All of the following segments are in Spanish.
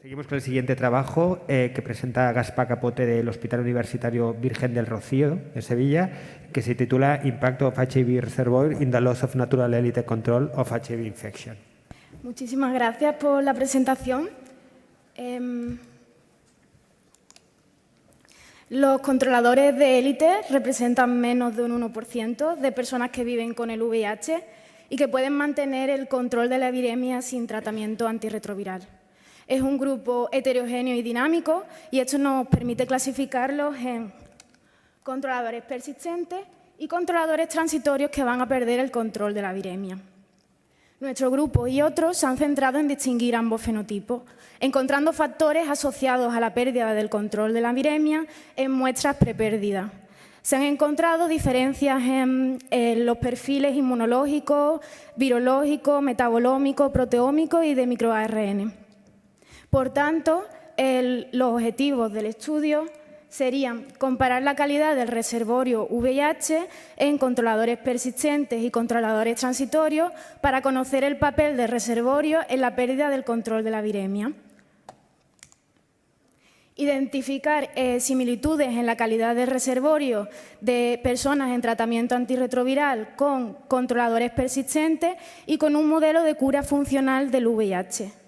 Seguimos con el siguiente trabajo que presenta Gaspar Capote del Hospital Universitario Virgen del Rocío de Sevilla, que se titula Impact of HIV Reservoir in the Loss of Natural Elite Control of HIV Infection. Muchísimas gracias por la presentación. Los controladores de élite representan menos de un 1% de personas que viven con el VIH y que pueden mantener el control de la viremia sin tratamiento antirretroviral. Es un grupo heterogéneo y dinámico y esto nos permite clasificarlos en controladores persistentes y controladores transitorios que van a perder el control de la viremia. Nuestro grupo y otros se han centrado en distinguir ambos fenotipos, encontrando factores asociados a la pérdida del control de la viremia en muestras prepérdida. Se han encontrado diferencias en los perfiles inmunológicos, virológicos, metabolómicos, proteómicos y de microARN. Por tanto, los objetivos del estudio serían comparar la calidad del reservorio VIH en controladores persistentes y controladores transitorios para conocer el papel del reservorio en la pérdida del control de la viremia. Identificar similitudes en la calidad del reservorio de personas en tratamiento antirretroviral con controladores persistentes y con un modelo de cura funcional del VIH.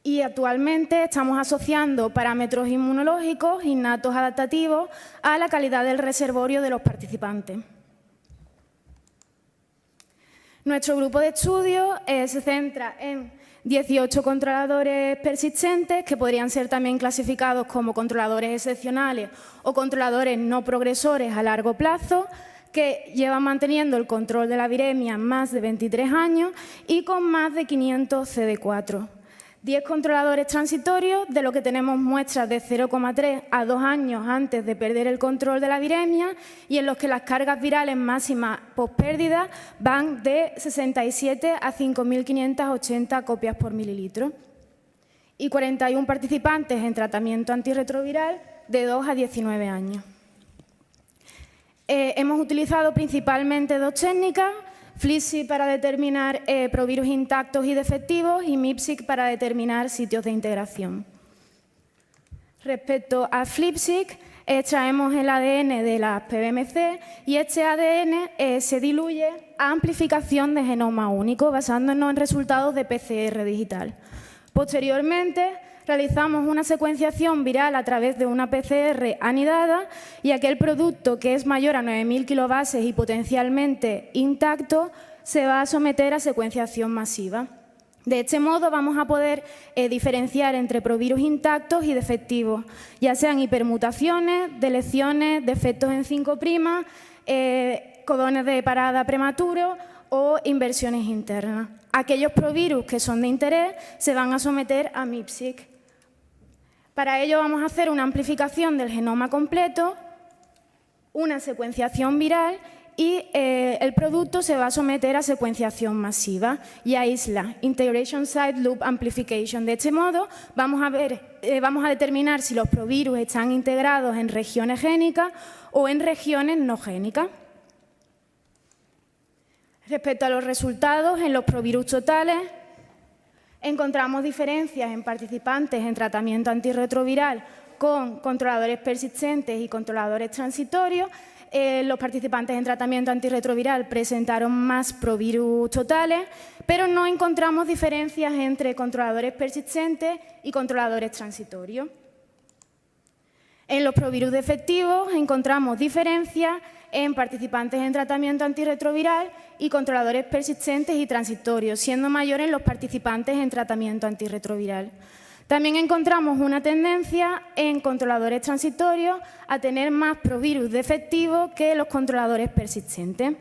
Y actualmente estamos asociando parámetros inmunológicos innatos adaptativos a la calidad del reservorio de los participantes. Nuestro grupo de estudio se centra en 18 controladores persistentes que podrían ser también clasificados como controladores excepcionales o controladores no progresores a largo plazo, que llevan manteniendo el control de la viremia más de 23 años y con más de 500 CD4. 10 controladores transitorios, de lo que tenemos muestras de 0,3 a 2 años antes de perder el control de la viremia y en los que las cargas virales máximas pospérdida van de 67 a 5.580 copias por mililitro. Y 41 participantes en tratamiento antirretroviral de 2 a 19 años. Hemos utilizado principalmente dos técnicas: FLIPSIC para determinar provirus intactos y defectivos y MIPSIC para determinar sitios de integración. Respecto a FLIPSIC, extraemos el ADN de las PBMC y este ADN se diluye a amplificación de genoma único basándonos en resultados de PCR digital. Posteriormente, realizamos una secuenciación viral a través de una PCR anidada y aquel producto que es mayor a 9.000 kilobases y potencialmente intacto se va a someter a secuenciación masiva. De este modo vamos a poder diferenciar entre provirus intactos y defectivos, ya sean hipermutaciones, deleciones, defectos en 5', codones de parada prematuros o inversiones internas. Aquellos provirus que son de interés se van a someter a MIPSIC. Para ello vamos a hacer una amplificación del genoma completo, una secuenciación viral y el producto se va a someter a secuenciación masiva y a ISLA, Integration Site Loop Amplification. De este modo vamos a determinar si los provirus están integrados en regiones génicas o en regiones no génicas. Respecto a los resultados, en los provirus totales encontramos diferencias en participantes en tratamiento antirretroviral con controladores persistentes y controladores transitorios. Los participantes en tratamiento antirretroviral presentaron más provirus totales, pero no encontramos diferencias entre controladores persistentes y controladores transitorios. En los provirus defectivos encontramos diferencias en participantes en tratamiento antirretroviral y controladores persistentes y transitorios, siendo mayores los participantes en tratamiento antirretroviral. También encontramos una tendencia en controladores transitorios a tener más provirus defectivos que los controladores persistentes.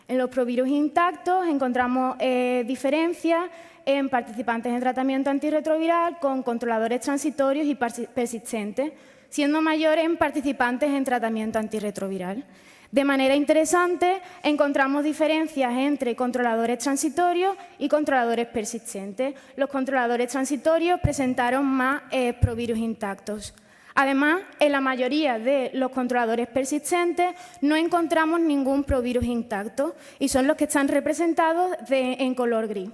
En los provirus intactos encontramos diferencias en participantes en tratamiento antirretroviral con controladores transitorios y persistentes, siendo mayores en participantes en tratamiento antirretroviral. De manera interesante, encontramos diferencias entre controladores transitorios y controladores persistentes. Los controladores transitorios presentaron más provirus intactos. Además, en la mayoría de los controladores persistentes no encontramos ningún provirus intacto y son los que están representados en color gris.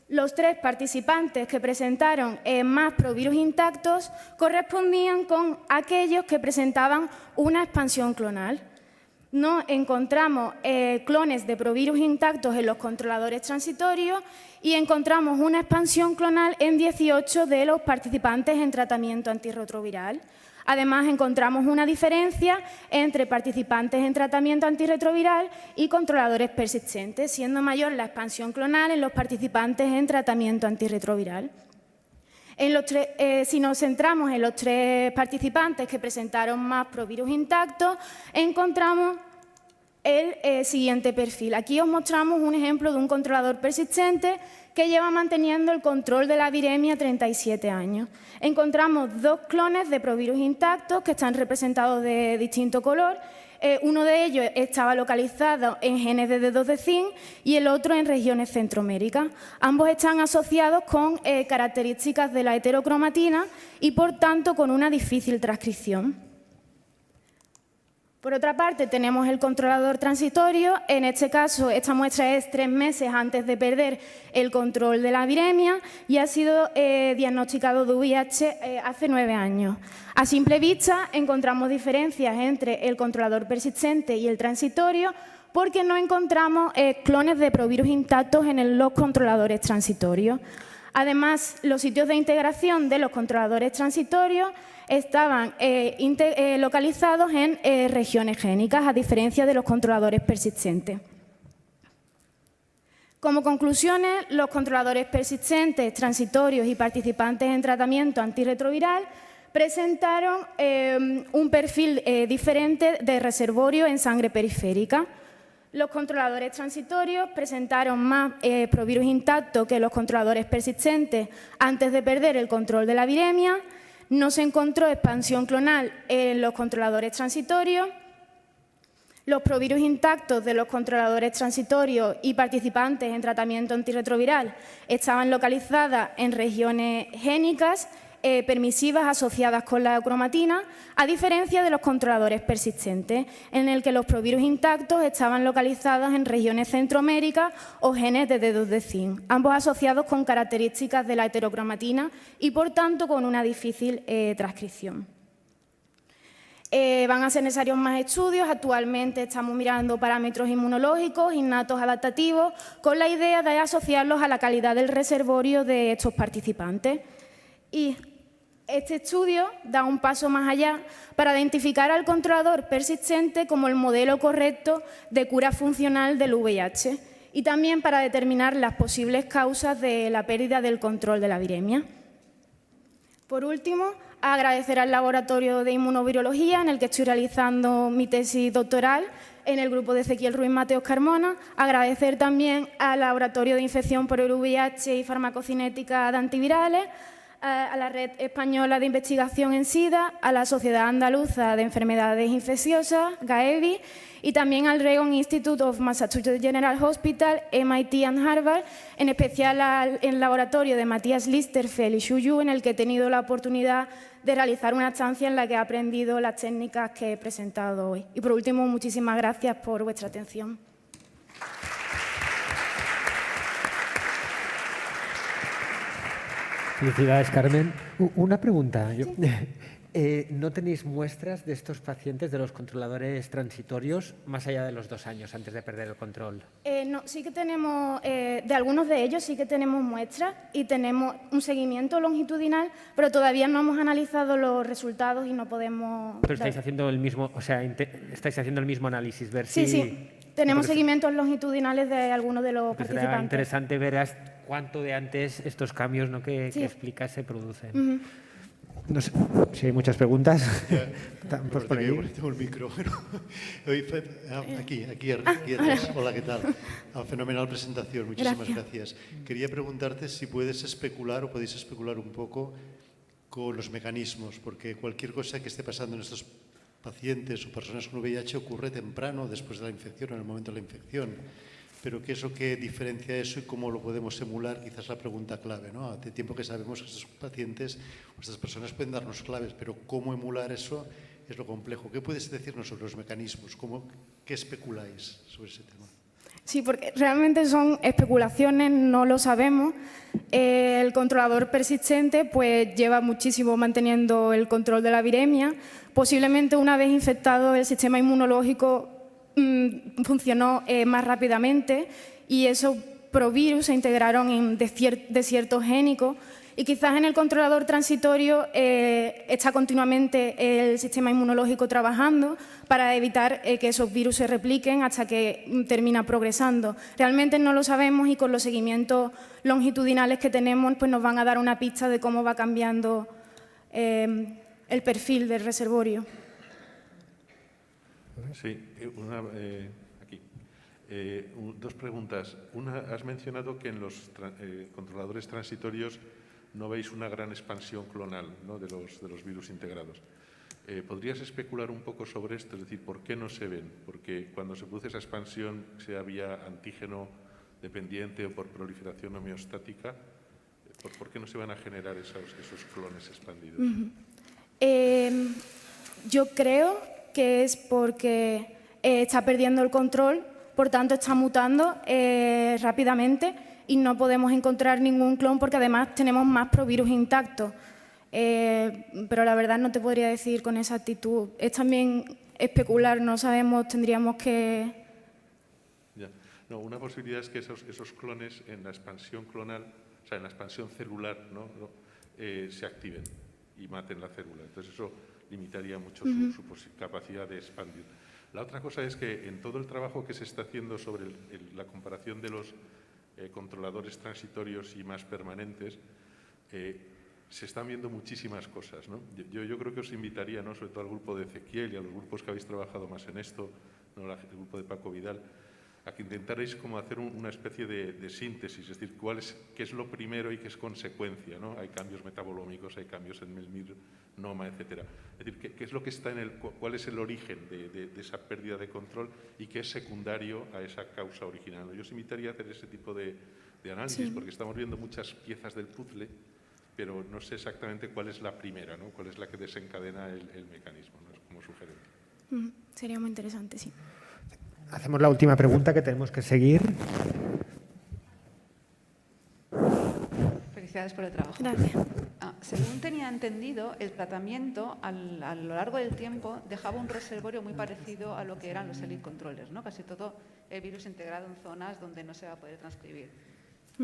Los 3 participantes que presentaron más provirus intactos correspondían con aquellos que presentaban una expansión clonal. No encontramos clones de provirus intactos en los controladores transitorios y encontramos una expansión clonal en 18 de los participantes en tratamiento antirretroviral. Además, encontramos una diferencia entre participantes en tratamiento antirretroviral y controladores persistentes, siendo mayor la expansión clonal en los participantes en tratamiento antirretroviral. Si nos centramos en los 3 participantes que presentaron más provirus intactos, encontramos el siguiente perfil. Aquí os mostramos un ejemplo de un controlador persistente que lleva manteniendo el control de la viremia 37 años. Encontramos 2 clones de provirus intactos que están representados de distinto color. Uno de ellos estaba localizado en genes de dedos de zinc y el otro en regiones centroméricas. Ambos están asociados con características de la heterocromatina y, por tanto, con una difícil transcripción. Por otra parte, tenemos el controlador transitorio. En este caso, esta muestra es 3 meses antes de perder el control de la viremia y ha sido diagnosticado de VIH hace 9 años. A simple vista, encontramos diferencias entre el controlador persistente y el transitorio porque no encontramos clones de provirus intactos en los controladores transitorios. Además, los sitios de integración de los controladores transitorios estaban localizados en regiones génicas, a diferencia de los controladores persistentes. Como conclusiones, los controladores persistentes, transitorios y participantes en tratamiento antirretroviral presentaron un perfil diferente de reservorio en sangre periférica. Los controladores transitorios presentaron más provirus intacto que los controladores persistentes antes de perder el control de la viremia. No se encontró expansión clonal en los controladores transitorios. Los provirus intactos de los controladores transitorios y participantes en tratamiento antirretroviral estaban localizadas en regiones génicas permisivas asociadas con la cromatina, a diferencia de los controladores persistentes, en el que los provirus intactos estaban localizados en regiones centroméricas o genes de dedos de zinc, ambos asociados con características de la heterocromatina y, por tanto, con una difícil transcripción. Van a ser necesarios más estudios. Actualmente estamos mirando parámetros inmunológicos, innatos adaptativos, con la idea de asociarlos a la calidad del reservorio de estos participantes. Y este estudio da un paso más allá para identificar al controlador persistente como el modelo correcto de cura funcional del VIH y también para determinar las posibles causas de la pérdida del control de la viremia. Por último, agradecer al Laboratorio de Inmunovirología, en el que estoy realizando mi tesis doctoral, en el grupo de Ezequiel Ruiz Mateos Carmona. Agradecer también al Laboratorio de Infección por el VIH y Farmacocinética de Antivirales, a la Red Española de Investigación en SIDA, a la Sociedad Andaluza de Enfermedades Infecciosas, GAEVI, y también al Reagan Institute of Massachusetts General Hospital, MIT y Harvard, en especial al laboratorio de Matías Listerfeld y Xu Yu, en el que he tenido la oportunidad de realizar una estancia en la que he aprendido las técnicas que he presentado hoy. Y por último, muchísimas gracias por vuestra atención. Felicidades, Carmen. Una pregunta. ¿No tenéis muestras de estos pacientes, de los controladores transitorios, más allá de los 2 años antes de perder el control? No, sí que tenemos, de algunos de ellos sí que tenemos muestras y tenemos un seguimiento longitudinal, pero todavía no hemos analizado los resultados y no podemos... Pero estáis haciendo el mismo, o sea, estáis haciendo el mismo análisis, ver si... Sí, tenemos seguimientos longitudinales de algunos de los participantes. Será interesante ver cuánto de antes estos cambios, ¿no?, que explicas se producen. No sé si hay muchas preguntas. Pues por ahí. Tengo el micro. Aquí atrás. Hola, ¿qué tal? Fenomenal presentación, muchísimas gracias. Quería preguntarte si puedes especular o podéis especular un poco con los mecanismos, porque cualquier cosa que esté pasando en estos pacientes o personas con VIH ocurre temprano, después de la infección o en el momento de la infección. Pero ¿qué es lo que diferencia eso y cómo lo podemos emular? Quizás la pregunta clave, ¿no? Hace tiempo que sabemos que estos pacientes o estas personas pueden darnos claves, pero cómo emular eso es lo complejo. ¿Qué puedes decirnos sobre los mecanismos? ¿Qué especuláis sobre ese tema? Sí, porque realmente son especulaciones, no lo sabemos. El controlador persistente pues lleva muchísimo manteniendo el control de la viremia. Posiblemente una vez infectado el sistema inmunológico funcionó más rápidamente y esos provirus se integraron en desiertos génicos. Y quizás en el controlador transitorio está continuamente el sistema inmunológico trabajando para evitar que esos virus se repliquen hasta que termina progresando. Realmente no lo sabemos y con los seguimientos longitudinales que tenemos pues nos van a dar una pista de cómo va cambiando el perfil del reservorio. Sí, aquí. Dos preguntas. Una, has mencionado que en los controladores transitorios no veis una gran expansión clonal, ¿no?, de los virus integrados. ¿Podrías especular un poco sobre esto? Es decir, ¿por qué no se ven? Porque cuando se produce esa expansión, sea vía antígeno dependiente o por proliferación homeostática, ¿por qué no se van a generar esos clones expandidos? Yo creo que es porque está perdiendo el control, por tanto está mutando rápidamente y no podemos encontrar ningún clon porque además tenemos más provirus intactos. Pero la verdad no te podría decir con exactitud. Es también especular, no sabemos, tendríamos que... Ya. No, una posibilidad es que esos clones en la expansión clonal, o sea, en la expansión celular, ¿no? Se activen y maten la célula. Entonces eso limitaría mucho su capacidad de expandir. La otra cosa es que en todo el trabajo que se está haciendo sobre la comparación de los controladores transitorios y más permanentes, se están viendo muchísimas cosas, ¿no? Yo creo que os invitaría, ¿no?, sobre todo al grupo de Ezequiel y a los grupos que habéis trabajado más en esto, ¿no?, el grupo de Paco Vidal, a que intentaréis como hacer una especie de síntesis, es decir, qué es lo primero y qué es consecuencia, ¿no? Hay cambios metabolómicos, hay cambios en Melmir, Noma, etcétera. Es decir, ¿qué es lo que está cuál es el origen de esa pérdida de control y qué es secundario a esa causa original, ¿no? Yo os invitaría a hacer ese tipo de análisis, porque estamos viendo muchas piezas del puzzle, pero no sé exactamente cuál es la primera, ¿no?, cuál es la que desencadena el mecanismo, ¿no?, como sugerente. Sería muy interesante, sí. Hacemos la última pregunta que tenemos que seguir. Felicidades por el trabajo. Gracias. Según tenía entendido, el tratamiento a lo largo del tiempo dejaba un reservorio muy parecido a lo que eran los elite controllers, ¿no? Casi todo el virus integrado en zonas donde no se va a poder transcribir.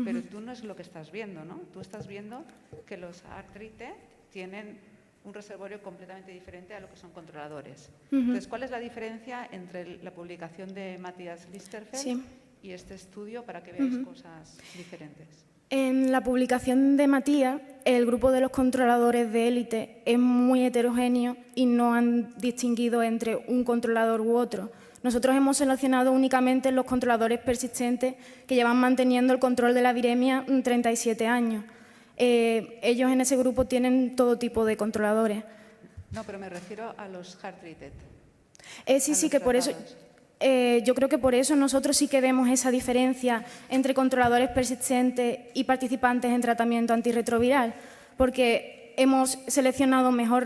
Pero tú no es lo que estás viendo, ¿no? Tú estás viendo que los artrite tienen un reservorio completamente diferente a lo que son controladores. Entonces, ¿cuál es la diferencia entre la publicación de Matthias Listerfeld y este estudio para que veáis cosas diferentes? En la publicación de Matías, el grupo de los controladores de élite es muy heterogéneo y no han distinguido entre un controlador u otro. Nosotros hemos seleccionado únicamente los controladores persistentes que llevan manteniendo el control de la viremia 37 años. Ellos en ese grupo tienen todo tipo de controladores. No, pero me refiero a los hard treated. Sí, que por eso... yo creo que por eso nosotros sí que vemos esa diferencia entre controladores persistentes y participantes en tratamiento antirretroviral, porque hemos seleccionado mejor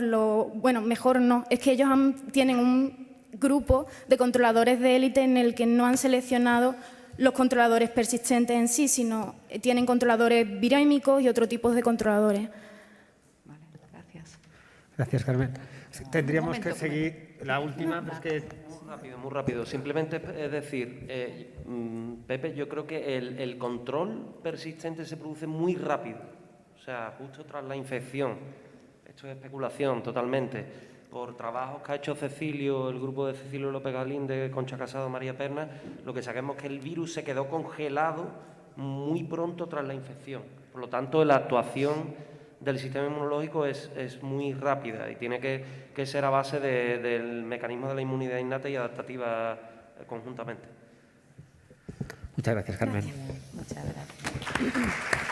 mejor no, es que ellos tienen un grupo de controladores de élite en el que no han seleccionado los controladores persistentes en sí, sino tienen controladores virémicos y otro tipo de controladores. Vale, gracias. Gracias, Carmen. Tendríamos que seguir la última, porque... Muy rápido. Simplemente es decir, Pepe, yo creo que el control persistente se produce muy rápido, o sea, justo tras la infección. Esto es especulación totalmente. Por trabajos que ha hecho Cecilio, el grupo de Cecilio López Galín, de Concha Casado, María Perna, lo que sabemos es que el virus se quedó congelado muy pronto tras la infección. Por lo tanto, la actuación del sistema inmunológico es muy rápida y tiene que ser a base del mecanismo de la inmunidad innata y adaptativa conjuntamente. Muchas gracias, Carmen. Muchas gracias.